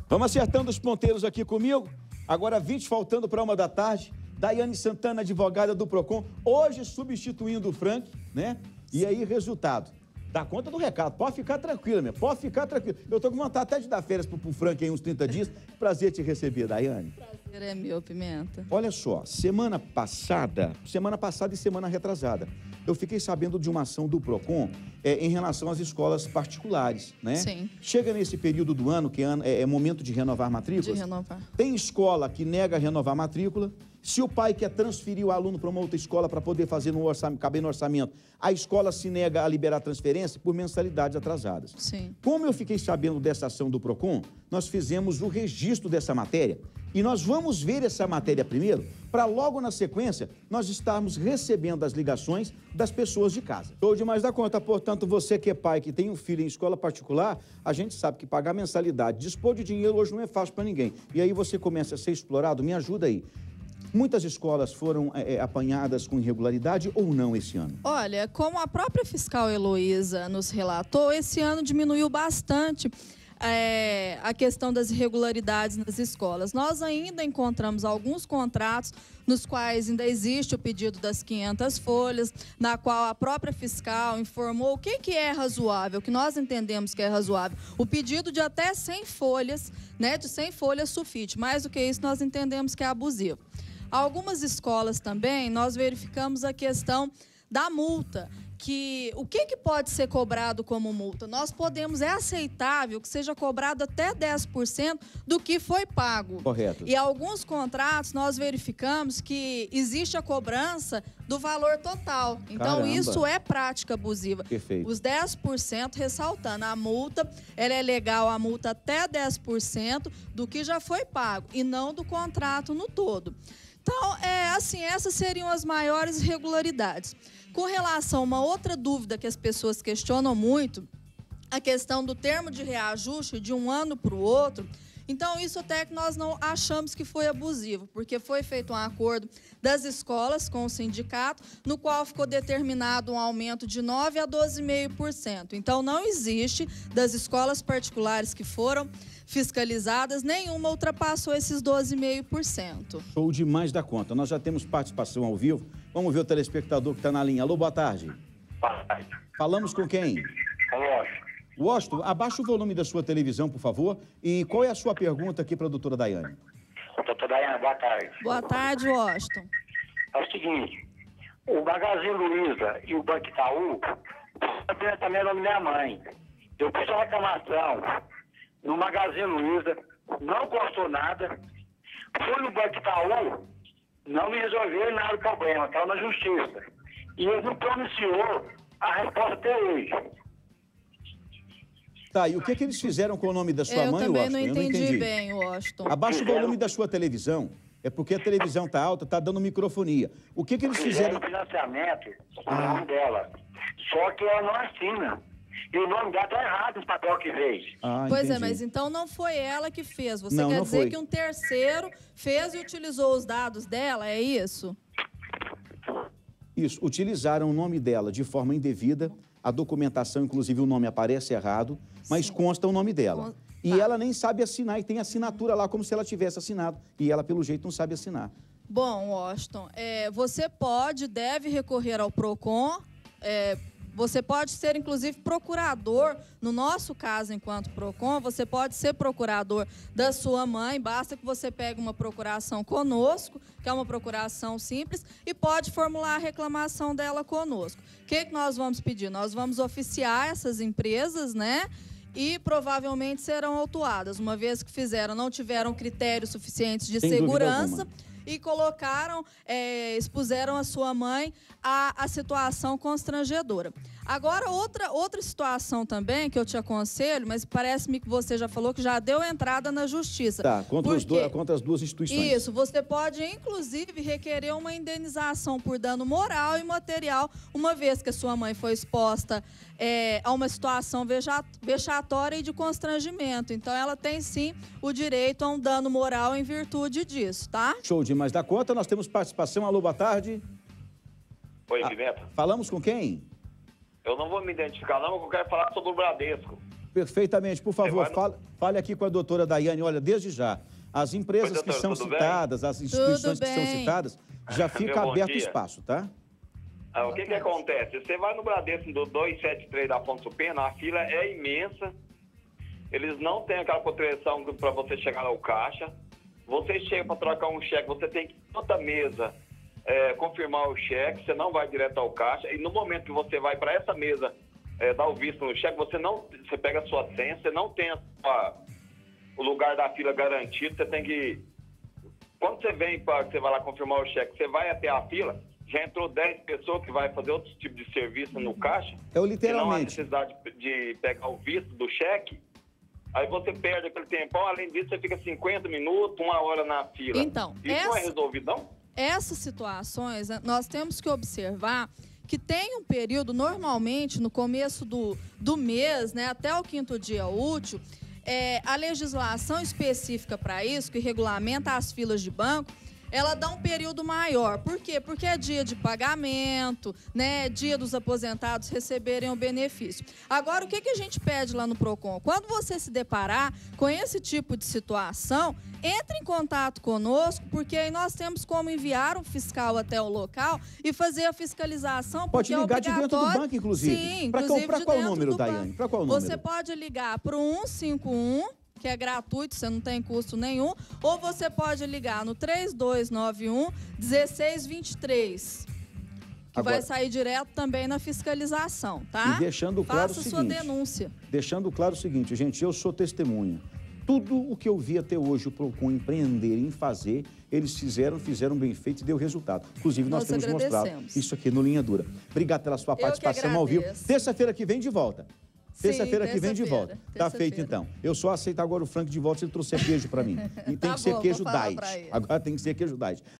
Vamos acertando os ponteiros aqui comigo. Agora 20 faltando para 1 da tarde. Daiane Santana, advogada do Procon, hoje substituindo o Frank, né? E aí, resultado. Dá conta do recado. Pode ficar tranquila, meu. Pode ficar tranquila. Eu tô com vontade até de dar férias pro Frank aí uns 30 dias. Prazer te receber, Daiane. Prazer é meu, Pimenta. Olha só, semana passada e semana retrasada, eu fiquei sabendo de uma ação do Procon em relação às escolas particulares, né? Sim. Chega nesse período do ano, que é momento de renovar matrículas. De renovar. Tem escola que nega renovar matrícula. Se o pai quer transferir o aluno para uma outra escola para poder fazer caber no orçamento, a escola se nega a liberar transferência por mensalidades atrasadas. Sim. Como eu fiquei sabendo dessa ação do Procon, nós fizemos o registro dessa matéria e nós vamos ver essa matéria primeiro para logo na sequência nós estarmos recebendo as ligações das pessoas de casa. Estou demais da conta, portanto, você que é pai, que tem um filho em escola particular, a gente sabe que pagar mensalidade, dispor de dinheiro hoje não é fácil para ninguém. E aí você começa a ser explorado, me ajuda aí. Muitas escolas foram apanhadas com irregularidade ou não esse ano? Olha, como a própria fiscal Heloísa nos relatou, esse ano diminuiu bastante a questão das irregularidades nas escolas. Nós ainda encontramos alguns contratos nos quais ainda existe o pedido das 500 folhas, na qual a própria fiscal informou o que é razoável, o que nós entendemos que é razoável. O pedido de até 100 folhas, né, de 100 folhas sulfite. Mais do que isso, nós entendemos que é abusivo. Algumas escolas também, nós verificamos a questão da multa, o que pode ser cobrado como multa? Nós podemos, é aceitável que seja cobrado até 10% do que foi pago. Correto. E alguns contratos nós verificamos que existe a cobrança do valor total. Então, Caramba. Isso é prática abusiva. Perfeito. Os 10%, ressaltando, a multa, ela é legal, a multa até 10% do que já foi pago e não do contrato no todo. Então, essas seriam as maiores irregularidades. Com relação a uma outra dúvida que as pessoas questionam muito, a questão do termo de reajuste de um ano para o outro. Então, isso até que nós não achamos que foi abusivo, porque foi feito um acordo das escolas com o sindicato, no qual ficou determinado um aumento de 9% a 12,5%. Então, não existe, das escolas particulares que foram fiscalizadas, nenhuma ultrapassou esses 12,5%. Show demais da conta. Nós já temos participação ao vivo. Vamos ver o telespectador que está na linha. Alô, boa tarde. Boa tarde. Falamos com quem? Washington. Washington, abaixa o volume da sua televisão, por favor. E qual é a sua pergunta aqui para a doutora Daiane? Doutora Daiane, boa tarde. Boa tarde, Washington. É o seguinte, o Magazine Luiza e o Banco Itaú, também é o nome da minha mãe. Eu fiz uma reclamação no Magazine Luiza, não custou nada. Fui no Banco Itaú, não me resolveram nada do problema, estava na justiça. E ele não pronunciou a resposta até hoje. Tá, e o que eles fizeram com o nome da sua mãe, Eu também Washington? não Eu não entendi entendi bem, Washington. Abaixa o volume da sua televisão. É porque a televisão tá alta, tá dando microfonia. O que eles fizeram? Financiamento no nome dela. Só que ela não assina. E o nome dela tá errado no papel que fez. Pois entendi. mas então não foi ela que fez. Você Não, quer não dizer foi. que um terceiro fez e utilizou os dados dela, é isso? Isso, utilizaram o nome dela de forma indevida, a documentação, inclusive o nome aparece errado, mas consta o nome dela. E ela nem sabe assinar, e tem assinatura lá como se ela tivesse assinado. E ela, pelo jeito, não sabe assinar. Bom, Washington, você deve recorrer ao Procon, você pode ser, inclusive, procurador. No nosso caso, enquanto Procon, você pode ser procurador da sua mãe. Basta que você pegue uma procuração conosco, que é uma procuração simples, e pode formular a reclamação dela conosco. O que nós vamos pedir? Nós vamos oficiar essas empresas, né? E provavelmente serão autuadas, uma vez que não tiveram critérios suficientes de segurança e colocaram, expuseram a sua mãe a situação constrangedora. Agora, outra situação também que eu te aconselho, mas parece-me que você já falou que já deu entrada na justiça. Tá, contra as duas instituições. Isso, você pode, inclusive, requerer uma indenização por dano moral e material, uma vez que a sua mãe foi exposta a uma situação vexatória e de constrangimento. Então, ela tem, sim, o direito a um dano moral em virtude disso, tá? Show demais da conta. Nós temos participação. Alô, boa tarde. Oi, Pimenta. Falamos com quem? Eu não vou me identificar, não, porque eu quero falar sobre o Bradesco. Perfeitamente. Por favor, vai fale aqui com a doutora Daiane. Olha, desde já, as empresas Oi, doutora, que são tudo citadas, as instituições que são citadas, já fica Bom aberto dia. espaço, tá? O que acontece? Você vai no Bradesco do 273 da Afonso Pena, a fila é imensa. Eles não têm aquela proteção para você chegar ao caixa. Você chega para trocar um cheque, você tem que ir em outra mesa confirmar o cheque, você não vai direto ao caixa. E no momento que você vai para essa mesa dar o visto no cheque, você pega a sua senha, você não tem o lugar da fila garantido, você tem que... Quando você você vai lá confirmar o cheque, você vai até a fila, já entrou 10 pessoas que vai fazer outro tipo de serviço no caixa. Literalmente. Não há necessidade de pegar o visto do cheque. Aí você perde aquele tempão, além disso você fica 50 minutos, 1 hora na fila. Então, isso não é resolvido, não? Essas situações, nós temos que observar que tem um período, normalmente, no começo do mês, né, até o 5º dia útil, a legislação específica para isso, que regulamenta as filas de banco, ela dá um período maior. Por quê? Porque é dia de pagamento, né? Dia dos aposentados receberem o benefício. Agora, o que a gente pede lá no PROCON? Quando você se deparar com esse tipo de situação, entre em contato conosco, porque aí nós temos como enviar um fiscal até o local e fazer a fiscalização. Pode ligar de dentro do banco, inclusive. Sim, Para qual número, Daiane? Para qual número? Você pode ligar para o 151, que é gratuito, você não tem custo nenhum, ou você pode ligar no 3291-1623, que Agora, vai sair direto também na fiscalização, tá? E deixando claro Faça o seguinte, sua denúncia. Deixando claro o seguinte, gente, eu sou testemunha. Tudo o que eu vi até hoje o PROCON empreender em fazer, eles fizeram bem feito e deu resultado. Inclusive, nós temos mostrado isso aqui no Linha Dura. Obrigado pela sua participação ao vivo. Terça-feira que vem de volta. Terça-feira que vem de volta. Tá feito, então. Eu só aceito agora o Frank de volta se ele trouxer queijo para mim. E tem que ser queijo Diet. Agora tem que ser queijo Diet.